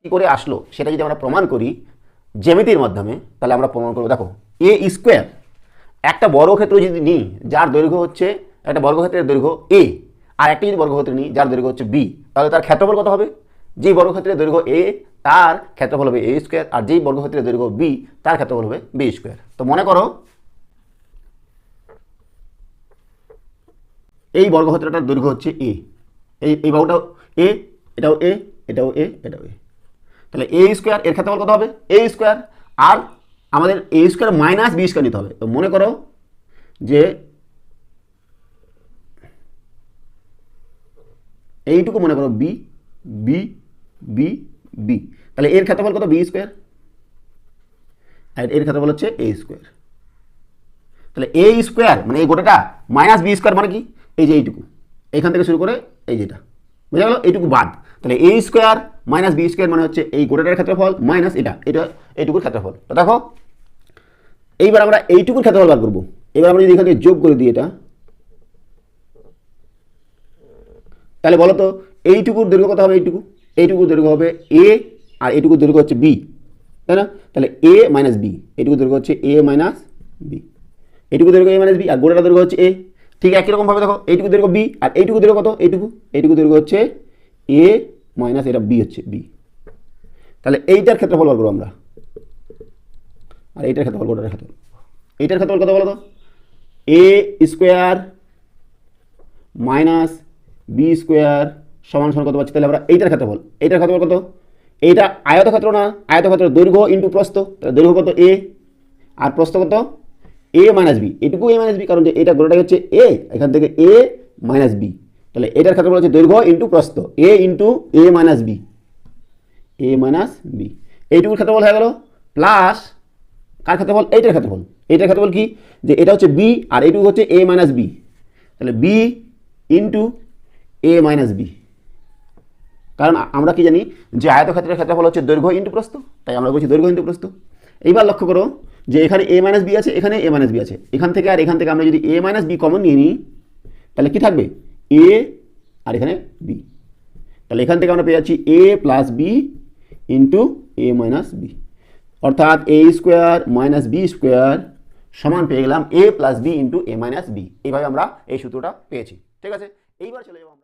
কী করে আসলো সেটা যদি আমরা প্রমাণ করি জ্যামিতির মাধ্যমে, তাহলে আমরা প্রমাণ করবো। দেখো এ স্কোয়ার একটা বর্গক্ষেত্র যদি নিই যার দৈর্ঘ্য হচ্ছে, একটা বর্গক্ষেত্রের দৈর্ঘ্য এ, আর একটা যদি বর্গক্ষেত্র নিই যার দৈর্ঘ্য হচ্ছে বি, তাহলে তার ক্ষেত্রফল কত হবে? যেই বর্গক্ষেত্রের দৈর্ঘ্য এ তার ক্ষেত্রফল হবে এ স্কোয়ার, আর যেই বর্গক্ষেত্রের দৈর্ঘ্য বি তার ক্ষেত্রফল হবে বি স্কোয়ার। তো মনে করো এই বর্গক্ষেত্রটার দৈর্ঘ্য হচ্ছে এ, এই বাহুটাও এ, এটাও এ, এটাও এ, এটাও এ, তাহলে এ স্কোয়ার এর ক্ষেত্রফল কত হবে? এ স্কোয়ার। আর আমাদের এ স্কোয়ার মাইনাস বি স্কোয়ার নিতে হবে। তো মনে করো যে এইটুকু মনে করো বি, বি, বি, বি, তাহলে এর ক্ষেত্রফল কত? বি স্কোয়ার, আর এর ক্ষেত্রফল হচ্ছে এ স্কোয়ার। তাহলে এ স্কোয়ার মানে এই গোটাটা মাইনাস বি স্কোয়ার মানে কি? এই যে এইটুকু, এইখান থেকে শুরু করে এই যেটা, বুঝা গেল? এইটুকু বাদ। তাহলে এ স্কোয়ার মাইনাস বি স্কোয়ার মানে হচ্ছে এই গোটাটার ক্ষেত্রফল মাইনাস এইটুকুর ক্ষেত্রফল। তো দেখো এইবার আমরা এইটুকুর ক্ষেত্রফল বার করবো। এবার আমরা যদি এখানে যোগ করে দিই এটা, তাহলে বলো তো এইটুকুর দৈর্ঘ্য কত হবে? এইটুকুর দৈর্ঘ্য হবে এ, আর এইটুকুর দৈর্ঘ্য হচ্ছে বি, তাই না? তাহলে এ মাইনাস বি, এইটুকুর দৈর্ঘ্য হচ্ছে এ মাইনাস বি, এইটুকু দৈর্ঘ্য এ মাইনাস বি, আর গোটাটা দৈর্ঘ্য হচ্ছে এ। ঠিক একই রকমভাবে দেখো এইটুকু দৈর্ঘ্য বি, আর এইটুকু দৈর্ঘ্য কত? এইটুকু দৈর্ঘ্য হচ্ছে এ মাইনাস এটা বি হচ্ছে বি। তাহলে এইটার ক্ষেত্রফল বার করবো আমরা, আর এইটার ক্ষেত্রফল, গোটাটার ক্ষেত্রফল, এইটার ক্ষেত্রফল কত বলো তো? এ স্কোয়ার মাইনাস বি স্কোয়ার সমান সমান কত পাচ্ছি? তাহলে আমরা এইটার ক্ষেত্রফল কত? এইটা আয়তক্ষেত্র না, আয়তক্ষেত্র দৈর্ঘ্য ইন্টু প্রস্থ, তাহলে দৈর্ঘ্য কত? এ, আর প্রস্থ কত? এ মাইনাস বি, এটুকু এ মাইনাস বি, কারণ যে এটা গোটাটাই হচ্ছে এ, এখান থেকে এ মাইনাস বি, তাহলে এটার ক্ষেত্রফল হচ্ছে দৈর্ঘ্য ইন্টু প্রস্থ, এ ইন্টু এ মাইনাস বি, এ মাইনাস বি, এইটুকুর ক্ষেত্রফল হয়ে গেল। প্লাস কার ক্ষেত্রফল? এইটার ক্ষেত্রফল কি? যে এটা হচ্ছে বি, আর এইটুকু হচ্ছে এ মাইনাস বি, তাহলে বি ইন্টু এ মাইনাস বি। কারণ আমরা কি জানি যে আয়তক্ষেত্রের ক্ষেত্রফল হচ্ছে দৈর্ঘ্য ইন্টু প্রস্থ, তাই আমরা বলছি দৈর্ঘ্য ইন্টু প্রস্থ। এইবার লক্ষ্য করো যে এখানে এ মাইনাস বি আছে, এখানে এ মাইনাস বি আছে, এখান থেকে আর এখান থেকে আমরা যদি এ মাইনাস বি কমন নিয়ে নিই, তাহলে কি থাকবে? এ, আর এখানে বি, তাহলে এখান থেকে আমরা পেয়ে যাচ্ছি এ প্লাস বি ইন্টু এ মাইনাস বি, অর্থাৎ এ স্কোয়ার মাইনাস বি স্কোয়ার সমান পেয়ে গেলাম এ প্লাস বি ইন্টু এ মাইনাস বি। এইভাবে আমরা এই সূত্রটা পেয়েছি। ঠিক আছে, এইবার চলে যাবো আমরা।